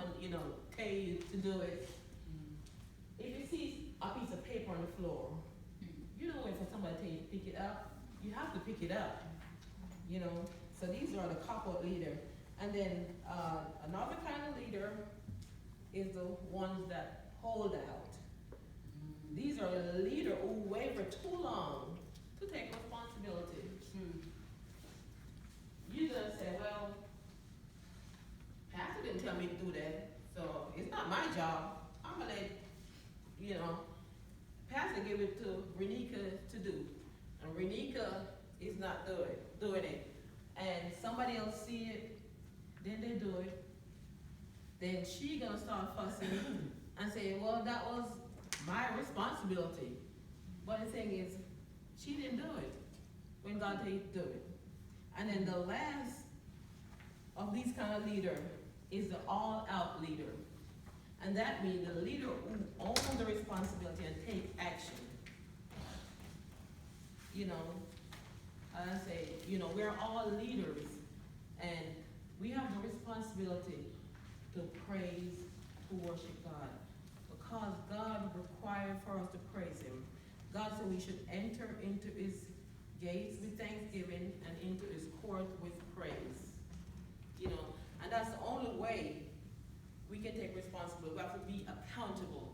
someone, tell you to do it, if you see a piece of paper on the floor, you don't wait for somebody to tell you to pick it up. You have to pick it up, So these are the cop-out leader. And then another kind of leader is the ones that hold out. These are the leader who waver too long to take responsibility. You're going to say, well, Pastor didn't tell me to do that, so it's not my job. I'm going to let, Pastor give it to Renika to do. And Renika is not doing it. And somebody else see it, then they do it. Then she going to start fussing and say, well, that was my responsibility. But the thing is, she didn't do it when God told you to do it. And then the last of these kind of leader is the all-out leader. And that means the leader who owns the responsibility and take action. I say, we're all leaders, and we have the responsibility to praise, to worship God. Because God required for us to praise Him. God said we should enter into His gates with thanksgiving and into His court with praise. And that's the only way we can take responsibility. We have to be accountable.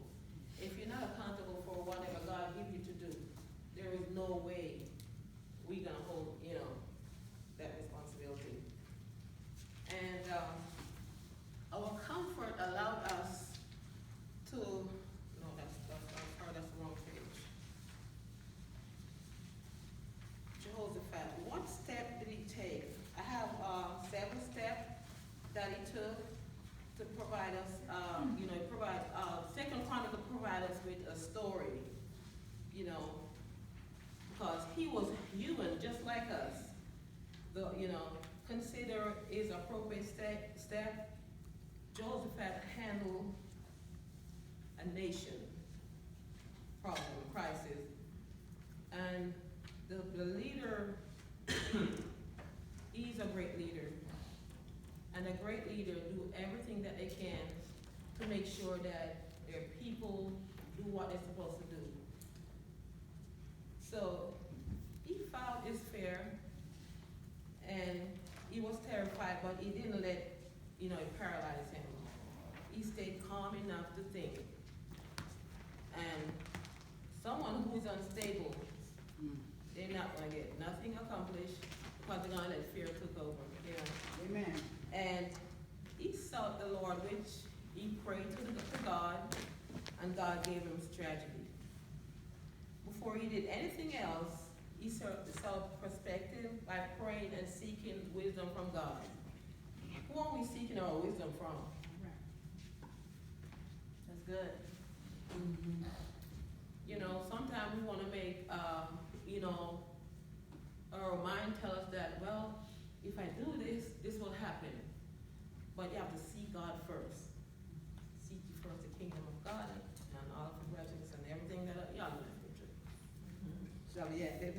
If you're not accountable for whatever God gives you to do, there is no way we're going to hold, that responsibility. And our comfort allowed us to, no, that's the wrong page. Jehoshaphat, what step did he take? I have 7 steps that he took to provide us, Second Chronicle provide us with a story, because he was human just like us. Consider is appropriate step. Jehoshaphat handled a nation problem, crisis, and the leader, he's a great leader. And a great leader do everything that they can to make sure that their people do what they're supposed to do. So he filed his fare, and he was terrified, but he didn't let it paralyze him. He stayed calm enough to think. And someone who is unstable, they're not going to get nothing accomplished because they're going to let fear take over. Amen. And he sought the Lord, which he prayed to God, and God gave him strategy. Before he did anything else, he sought perspective by praying and seeking wisdom from God. Who are we seeking our wisdom from? That's good. Sometimes we want to make, our mind tell us that, well, if I do this, this will happen. But you have to seek God first. Seek ye first the kingdom of God and all of His righteousness and everything that y'all know that scripture. Shall we add it?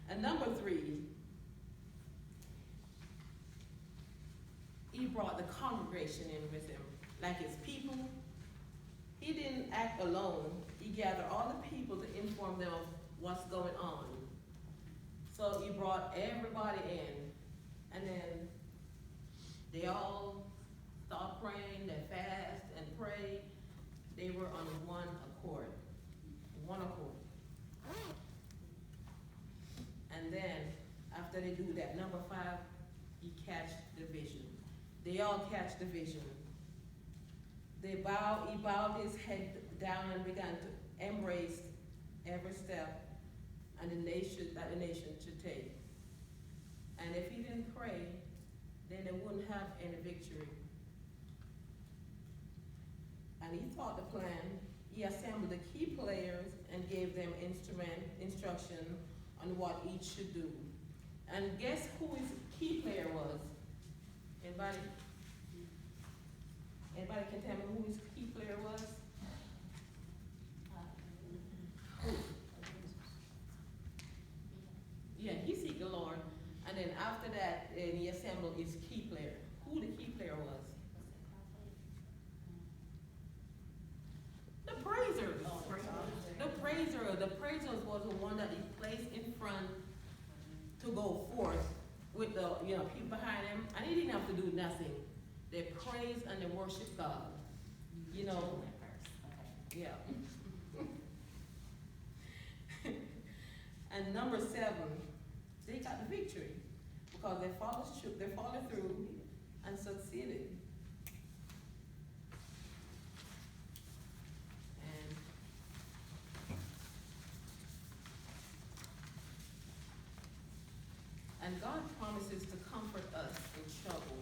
And number 3, he brought the congregation in with him, like his people. He didn't act alone. He gathered all the people to inform them of what's going on. So he brought everybody in, and then they all start praying, they fast and pray. They were on one accord. And then, after they do that, number 5, he catch the vision. They all catch the vision. He bowed his head down and began to embrace every step and the nation should take. And if he didn't pray, then they wouldn't have any victory. And he thought the plan. He assembled the key players and gave them instruction on what each should do. And guess who his key player was? Anybody? Anybody can tell me who his key player was? Yeah, he seeked the Lord. And then after that, he assembled his key player. Who the key player was? the praisers was the one that he placed in front to go forth with the people behind him, and he didn't have to do nothing. They praise and they worship God. You know. Yeah. And number 7, they got the victory because they followed through and succeeded. And God promises to comfort us in trouble.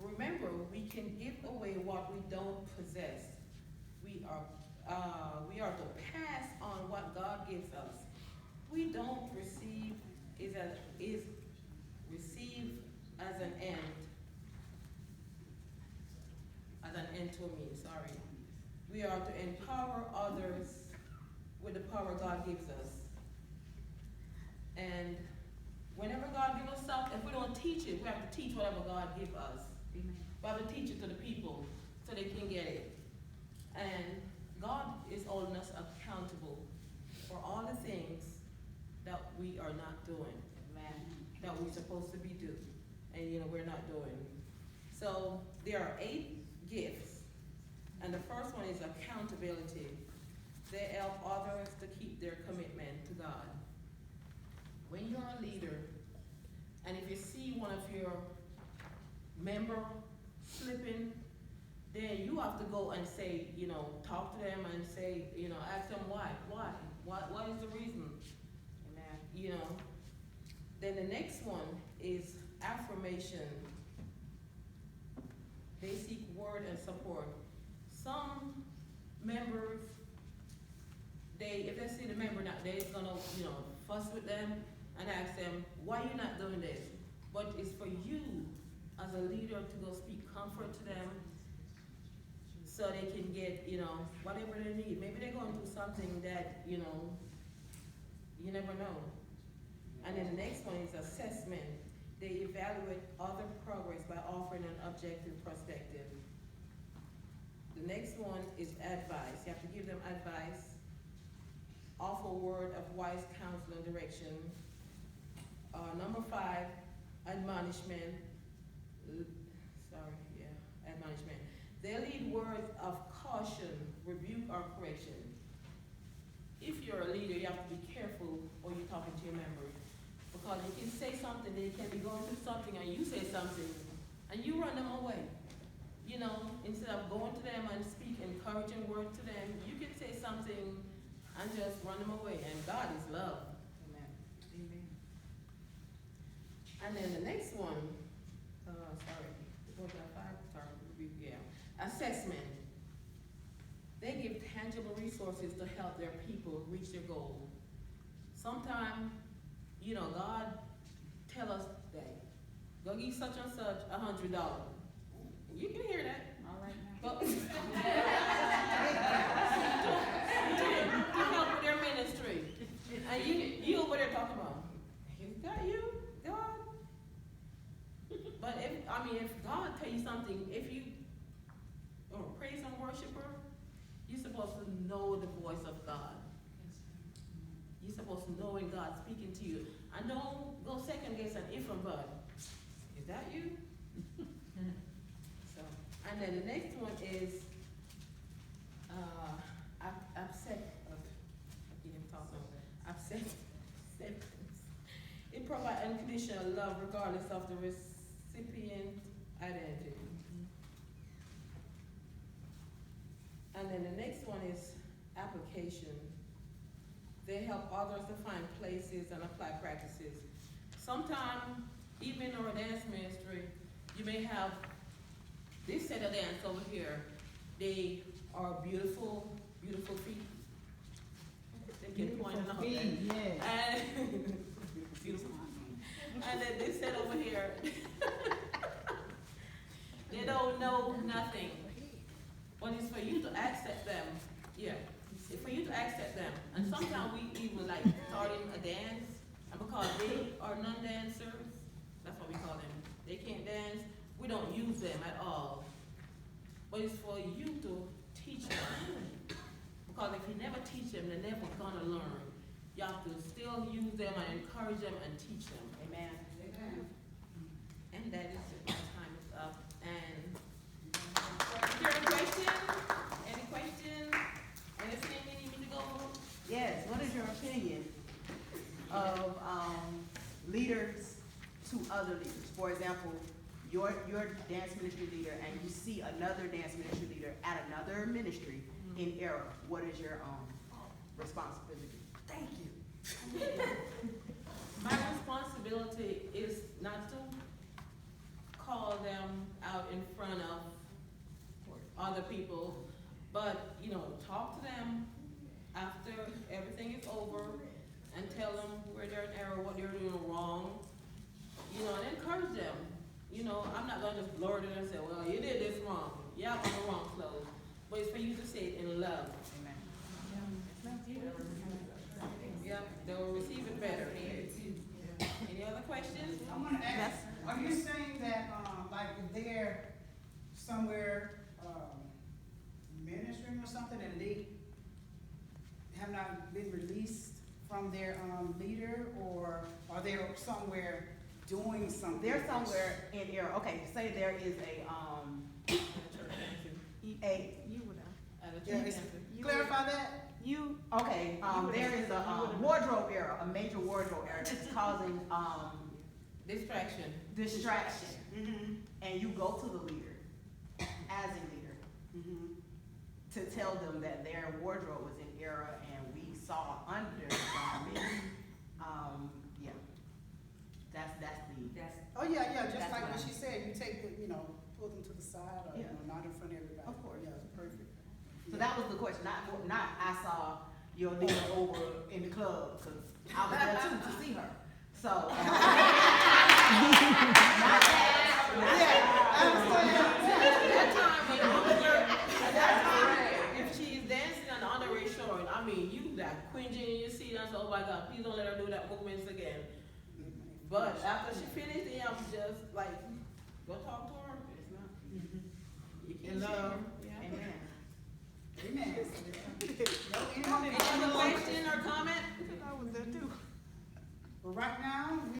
Remember, we can give away what we don't possess. We are to pass on what God gives us. We don't receive is receive as an end. As an end to a means, sorry. We are to empower others with the power God gives us. And whenever God gives us something, if we don't teach it, we have to teach whatever God gives us. Amen. We have to teach it to the people so they can get it. And God is holding us accountable for all the things that we are not doing. Amen. That we're supposed to be doing. And we're not doing. So there are 8 gifts. And the first one is accountability. They help others to keep their commitment to God. When you're a leader, and if you see one of your member slipping, then you have to go and say, talk to them and say, ask them why. What is the reason? Amen. Then the next one is affirmation. They seek word and support. Some members, if they see the member not, they're gonna, fuss with them and ask them, why you not doing this? But it's for you as a leader to go speak comfort to them so they can get, whatever they need. Maybe they're going through something that, you never know. And then the next one is assessment. They evaluate other progress by offering an objective perspective. The next one is advice. You have to give them advice, offer a word of wise counsel and direction. Number 5, admonishment. Admonishment. They lead words of caution, rebuke, or correction. If you're a leader, you have to be careful when you're talking to your members. Because you can say something, they can be going through something, and you say something, and you run them away. Instead of going to them and speak encouraging words to them, you can say something and just run them away. And God is love. Amen. Amen. And then the next one, assessment. They give tangible resources to help their people reach their goal. Sometimes, God tell us that, go give such and such $100. You can hear that. All right. But to help with their ministry. And you over there talking about, is that you, God? But if God tell you something, if you praise and worship her, you're supposed to know the voice of God. You're supposed to know when God's speaking to you. And don't go second guess an if and but. Is that you? And then the next one is acceptance. It provides unconditional love regardless of the recipient identity. And then the next one is application. They help others to find places and apply practices. Sometimes, even in our dance ministry, you may have this set of dance over here. They are beautiful, beautiful feet. They can point out. Yeah. Beautiful. And then this set over here, they don't know nothing. But it's for you to accept them. Yeah. It's for you to accept them. And sometimes we even starting a dance, and because they are non-dancers, That's what we call them. They can't dance. We don't use them at all. But it's for you to teach them. Because if you never teach them, they're never gonna learn. You have to still use them and encourage them and teach them. Amen. Amen. And that is it. My time is up. And is there any questions? Any questions? Anything you need me to go over? Yes, what is your opinion of leaders to other leaders? For example, you're dance ministry leader and you see another dance ministry leader at another ministry in error. What is your responsibility? Thank you. My responsibility is not to call them out in front of other people, but, talk to them after everything is over and tell them where they're in error, what they're doing wrong, and encourage them. I'm not gonna just blurt it and say, well, you did this wrong. Yeah, I'm on the wrong clothes. But it's for you to say it in love. Amen. Yeah, they'll receive it better. Any other questions? I want to ask, are you saying that, like, if they're somewhere, ministering or something, and they have not been released from their, leader, or are they somewhere doing something? They're somewhere in error. Okay, say there is you would know. Yeah, clarify that? Okay, there is a wardrobe error, a major wardrobe error that's causing Distraction. distraction. Mm-hmm. And you go to the leader, as a leader, Mm-hmm. to tell them that their wardrobe was in error and we saw under the garment. Yeah. That's Oh, yeah, just That's like what what I- she said, you take the, pull them to the side, or, Yeah. not in front of everybody. Of course. Yeah, it's perfect. So that was the question, not I saw your leader over in the club, cause I was there too to see her. So. Not that, not that. At that time, if she's dancing on the underwear short, you that Queen Jenny, you see that, oh my God, please don't let her do that movements again. But after she finished, then I'm just like, go talk to her. It's not. You In can't love. shame her. Yeah. Amen. Amen. Any other question or comment? I was there too. Well, right now,